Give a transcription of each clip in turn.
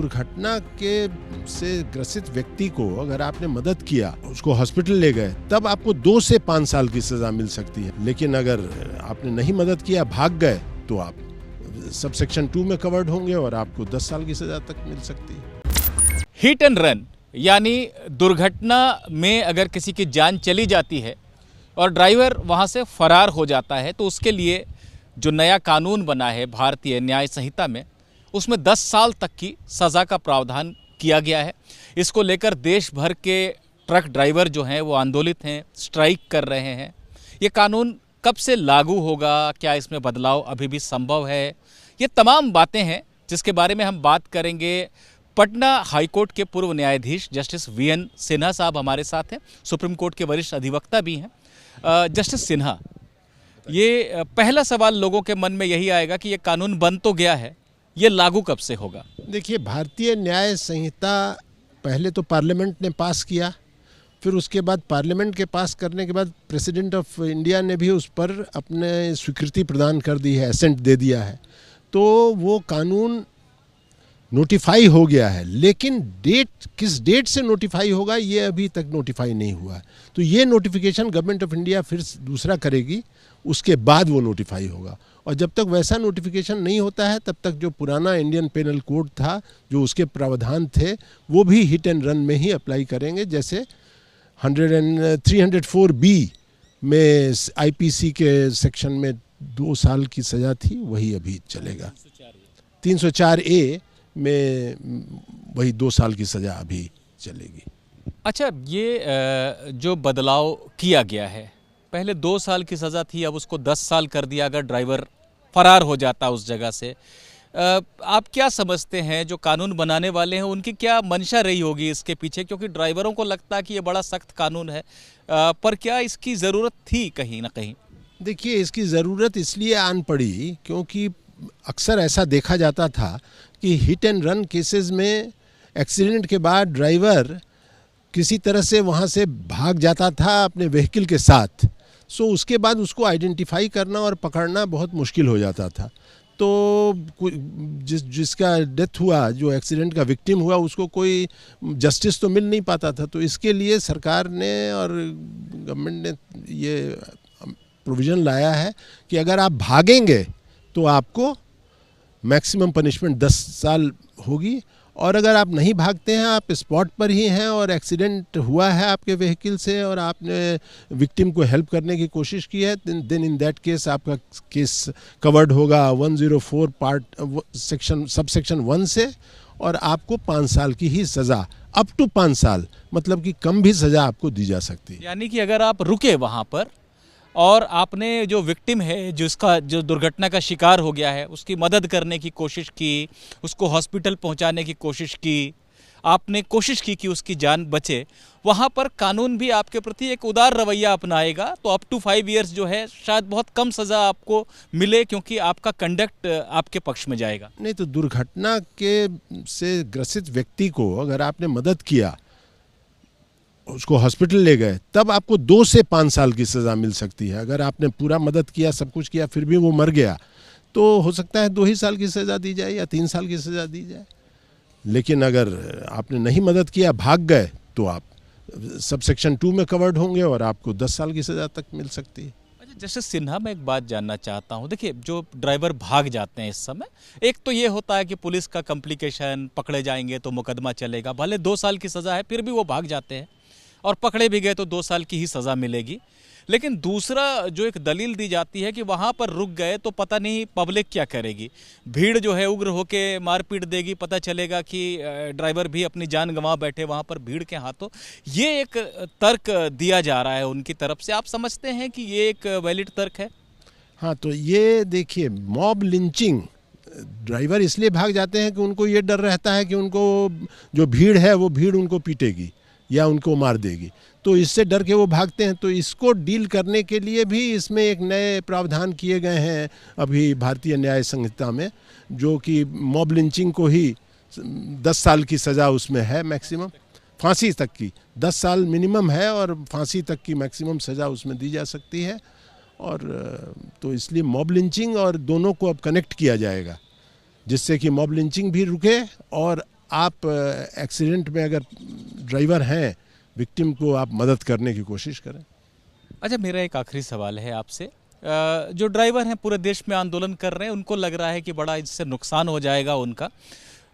दुर्घटना के से ग्रसित व्यक्ति को अगर आपने मदद किया, उसको हॉस्पिटल ले गए, तब आपको 2 से 5 साल की सजा मिल सकती है। लेकिन अगर आपने नहीं मदद किया, भाग गए, तो आप सब सेक्शन 2 में कवर्ड होंगे और आपको 10 साल की सजा तक मिल सकती है। हिट एंड रन यानी दुर्घटना में अगर किसी की जान चली जाती है और ड्राइवर वहां से फरार हो जाता है, तो उसके लिए जो नया कानून बना है भारतीय न्याय संहिता में, उसमें 10 साल तक की सज़ा का प्रावधान किया गया है। इसको लेकर देश भर के ट्रक ड्राइवर जो हैं वो आंदोलित हैं, स्ट्राइक कर रहे हैं। ये कानून कब से लागू होगा, क्या इसमें बदलाव अभी भी संभव है, ये तमाम बातें हैं जिसके बारे में हम बात करेंगे। पटना हाईकोर्ट के पूर्व न्यायाधीश जस्टिस VN सिन्हा साहब हमारे साथ हैं, सुप्रीम कोर्ट के वरिष्ठ अधिवक्ता भी हैं। जस्टिस सिन्हा, ये पहला सवाल लोगों के मन में यही आएगा कि ये कानून बन तो गया है, ये लागू कब से होगा? देखिए, भारतीय न्याय संहिता पहले तो पार्लियामेंट ने पास किया, फिर उसके बाद पार्लियामेंट के पास करने के बाद प्रेसिडेंट ऑफ इंडिया ने भी उस पर अपने स्वीकृति प्रदान कर दी है, एसेंट दे दिया है। तो वो कानून नोटिफाई हो गया है, लेकिन किस डेट से नोटिफाई होगा ये अभी तक नोटिफाई नहीं हुआ है। तो ये नोटिफिकेशन गवर्नमेंट ऑफ इंडिया फिर दूसरा करेगी, उसके बाद वो नोटिफाई होगा। और जब तक वैसा नोटिफिकेशन नहीं होता है, तब तक जो पुराना इंडियन पेनल कोड था, जो उसके प्रावधान थे, वो भी हिट एंड रन में ही अप्लाई करेंगे। जैसे 304B में IPC के सेक्शन में 2 साल की सज़ा थी, वही अभी चलेगा। 304A में वही 2 साल की सज़ा अभी चलेगी। अच्छा, ये जो बदलाव किया गया है, पहले 2 साल की सज़ा थी, अब उसको 10 साल कर दिया अगर ड्राइवर फरार हो जाता उस जगह से। आप क्या समझते हैं, जो कानून बनाने वाले हैं उनकी क्या मंशा रही होगी इसके पीछे? क्योंकि ड्राइवरों को लगता है कि ये बड़ा सख्त कानून है, पर क्या इसकी ज़रूरत थी कहीं ना कहीं? देखिए, इसकी ज़रूरत इसलिए आन पड़ी क्योंकि अक्सर ऐसा देखा जाता था कि हिट एंड रन केसेस में एक्सीडेंट के बाद ड्राइवर किसी तरह से वहाँ से भाग जाता था अपने व्हीकल के साथ। सो उसके बाद उसको आइडेंटिफाई करना और पकड़ना बहुत मुश्किल हो जाता था। तो जिसका डेथ हुआ, जो एक्सीडेंट का विक्टिम हुआ, उसको कोई जस्टिस तो मिल नहीं पाता था। तो इसके लिए सरकार ने और गवर्नमेंट ने ये प्रोविज़न लाया है कि अगर आप भागेंगे तो आपको मैक्सिमम पनिशमेंट 10 साल होगी, और अगर आप नहीं भागते हैं, आप स्पॉट पर ही हैं और एक्सीडेंट हुआ है आपके व्हीकल से और आपने विक्टिम को हेल्प करने की कोशिश की है, देन इन दैट केस आपका केस कवर्ड होगा 104 पार्ट सेक्शन सबसेक्शन 1 से, और आपको 5 साल की ही सज़ा, अप टू 5 साल, मतलब कि कम भी सज़ा आपको दी जा सकती है। यानी कि अगर आप रुके वहाँ पर और आपने जो विक्टिम है, जो दुर्घटना का शिकार हो गया है, उसकी मदद करने की कोशिश की, उसको हॉस्पिटल पहुंचाने की कोशिश की, आपने कोशिश की कि उसकी जान बचे, वहां पर कानून भी आपके प्रति एक उदार रवैया अपनाएगा। तो अप टू 5 इयर्स जो है, शायद बहुत कम सज़ा आपको मिले, क्योंकि आपका कंडक्ट आपके पक्ष में जाएगा। नहीं तो दुर्घटना के से ग्रसित व्यक्ति को अगर आपने मदद किया, उसको हॉस्पिटल ले गए, तब आपको 2 से 5 साल की सज़ा मिल सकती है। अगर आपने पूरा मदद किया, सब कुछ किया, फिर भी वो मर गया, तो हो सकता है 2 ही साल की सज़ा दी जाए या 3 साल की सज़ा दी जाए। लेकिन अगर आपने नहीं मदद किया, भाग गए, तो आप सब सेक्शन 2 में कवर्ड होंगे और आपको 10 साल की सज़ा तक मिल सकती है। अच्छा जस्टिस सिन्हा, मैं एक बात जानना चाहता हूँ। देखिए, जो ड्राइवर भाग जाते हैं इस समय, एक तो ये होता है कि पुलिस का कम्प्लिकेशन, पकड़े जाएंगे तो मुकदमा चलेगा, भले 2 साल की सज़ा है, फिर भी वो भाग जाते हैं, और पकड़े भी गए तो 2 साल की ही सज़ा मिलेगी। लेकिन दूसरा जो एक दलील दी जाती है कि वहाँ पर रुक गए तो पता नहीं पब्लिक क्या करेगी, भीड़ जो है उग्र होके मारपीट देगी, पता चलेगा कि ड्राइवर भी अपनी जान गंवा बैठे वहाँ पर भीड़ के हाथों। ये एक तर्क दिया जा रहा है उनकी तरफ से, आप समझते हैं कि ये एक वैलिड तर्क है? हाँ, तो ये देखिए, मॉब लिंचिंग, ड्राइवर इसलिए भाग जाते हैं कि उनको ये डर रहता है कि उनको जो भीड़ है वो भीड़ उनको पीटेगी या उनको मार देगी, तो इससे डर के वो भागते हैं। तो इसको डील करने के लिए भी इसमें एक नए प्रावधान किए गए हैं अभी भारतीय न्याय संहिता में, जो कि मॉब लिंचिंग को ही 10 साल की सज़ा उसमें है, मैक्सिमम फांसी तक की, 10 साल मिनिमम है और फांसी तक की मैक्सिमम सज़ा उसमें दी जा सकती है। और तो इसलिए मॉब लिंचिंग और दोनों को अब कनेक्ट किया जाएगा, जिससे कि मॉब लिंचिंग भी रुके और आप एक्सीडेंट में अगर ड्राइवर हैं, विक्टिम को आप मदद करने की कोशिश करें। अच्छा, मेरा एक आखिरी सवाल है आपसे। जो ड्राइवर हैं पूरे देश में आंदोलन कर रहे हैं, उनको लग रहा है कि बड़ा इससे नुकसान हो जाएगा उनका,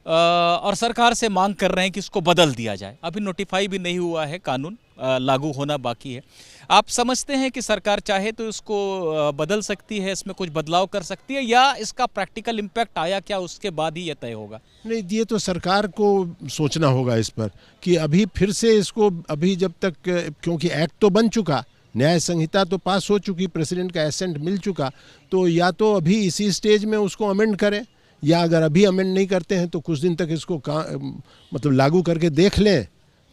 और सरकार से मांग कर रहे हैं कि इसको बदल दिया जाए। अभी नोटिफाई भी नहीं हुआ है, कानून लागू होना बाकी है। आप समझते हैं कि सरकार चाहे तो इसको बदल सकती है, इसमें कुछ बदलाव कर सकती है, या इसका प्रैक्टिकल इम्पैक्ट आया क्या उसके बाद ही ये तय होगा? नहीं, ये तो सरकार को सोचना होगा इस पर कि अभी फिर से इसको, अभी जब तक, क्योंकि एक्ट तो बन चुका, न्याय संहिता तो पास हो चुकी, प्रेसिडेंट का एसेंट मिल चुका, तो या तो अभी इसी स्टेज में उसको अमेंड करें, या अगर अभी अमेंड नहीं करते हैं तो कुछ दिन तक इसको मतलब लागू करके देख लें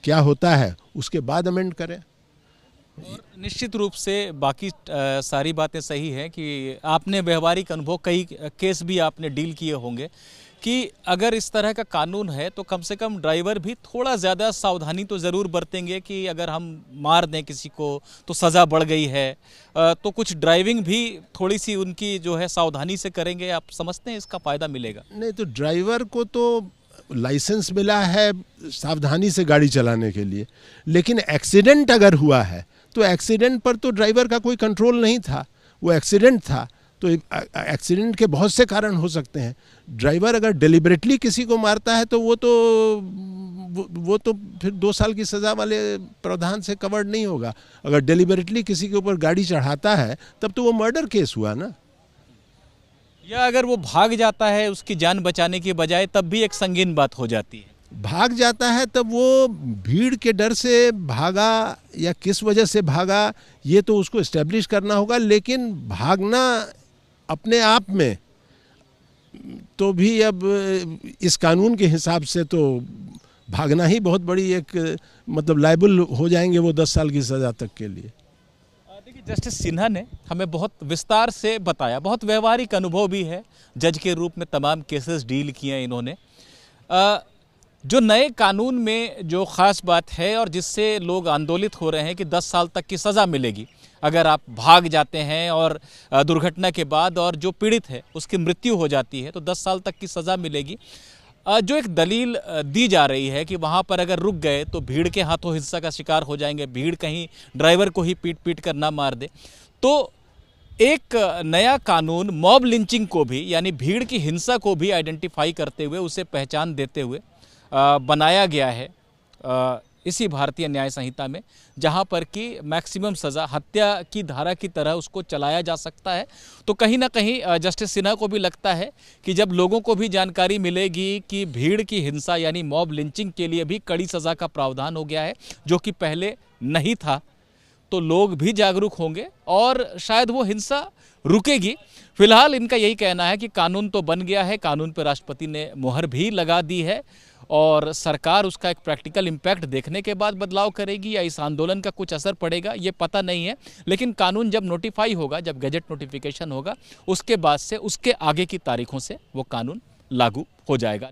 क्या होता है, उसके बाद अमेंड करें। और निश्चित रूप से बाकी सारी बातें सही हैं कि आपने व्यवहारिक अनुभव, कई केस भी आपने डील किए होंगे कि अगर इस तरह का कानून है तो कम से कम ड्राइवर भी थोड़ा ज़्यादा सावधानी तो ज़रूर बरतेंगे कि अगर हम मार दें किसी को तो सज़ा बढ़ गई है, तो कुछ ड्राइविंग भी थोड़ी सी उनकी जो है सावधानी से करेंगे। आप समझते हैं इसका फ़ायदा मिलेगा? नहीं, तो ड्राइवर को तो लाइसेंस मिला है सावधानी से गाड़ी चलाने के लिए, लेकिन एक्सीडेंट अगर हुआ है तो एक्सीडेंट पर तो ड्राइवर का कोई कंट्रोल नहीं था, वो एक्सीडेंट था। तो एक्सीडेंट के बहुत से कारण हो सकते हैं। ड्राइवर अगर डेलिबरेटली किसी को मारता है तो वो तो फिर 2 साल की सज़ा वाले प्रावधान से कवर्ड नहीं होगा। अगर डेलिबरेटली किसी के ऊपर गाड़ी चढ़ाता है तब तो वो मर्डर केस हुआ ना। या अगर वो भाग जाता है उसकी जान बचाने की बजाय, तब भी एक संगीन बात हो जाती है। भाग जाता है तब वो भीड़ के डर से भागा या किस वजह से भागा, ये तो उसको इस्टेब्लिश करना होगा। लेकिन भागना अपने आप में तो भी अब इस कानून के हिसाब से तो भागना ही बहुत बड़ी एक मतलब लायबल हो जाएंगे वो 10 साल की सज़ा तक के लिए। देखिए, जस्टिस सिन्हा ने हमें बहुत विस्तार से बताया, बहुत व्यवहारिक अनुभव भी है, जज के रूप में तमाम केसेस डील किए हैं इन्होंने। जो नए कानून में जो ख़ास बात है और जिससे लोग आंदोलित हो रहे हैं कि 10 साल तक की सज़ा मिलेगी अगर आप भाग जाते हैं और दुर्घटना के बाद, और जो पीड़ित है उसकी मृत्यु हो जाती है तो 10 साल तक की सज़ा मिलेगी। जो एक दलील दी जा रही है कि वहाँ पर अगर रुक गए तो भीड़ के हाथों हिंसा का शिकार हो जाएंगे, भीड़ कहीं ड्राइवर को ही पीट पीट कर ना मार दे, तो एक नया कानून मॉब लिंचिंग को भी, यानी भीड़ की हिंसा को भी आइडेंटिफाई करते हुए, उसे पहचान देते हुए बनाया गया है इसी भारतीय न्याय संहिता में, जहां पर कि मैक्सिमम सज़ा हत्या की धारा की तरह उसको चलाया जा सकता है। तो कहीं ना कहीं जस्टिस सिन्हा को भी लगता है कि जब लोगों को भी जानकारी मिलेगी कि भीड़ की हिंसा यानी मॉब लिंचिंग के लिए भी कड़ी सज़ा का प्रावधान हो गया है, जो कि पहले नहीं था, तो लोग भी जागरूक होंगे और शायद वो हिंसा रुकेगी। फिलहाल इनका यही कहना है कि कानून तो बन गया है, कानून पर राष्ट्रपति ने मुहर भी लगा दी है और सरकार उसका एक प्रैक्टिकल इम्पैक्ट देखने के बाद बदलाव करेगी या इस आंदोलन का कुछ असर पड़ेगा ये पता नहीं है। लेकिन कानून जब नोटिफाई होगा, जब गजट नोटिफिकेशन होगा, उसके बाद से उसके आगे की तारीखों से वो कानून लागू हो जाएगा।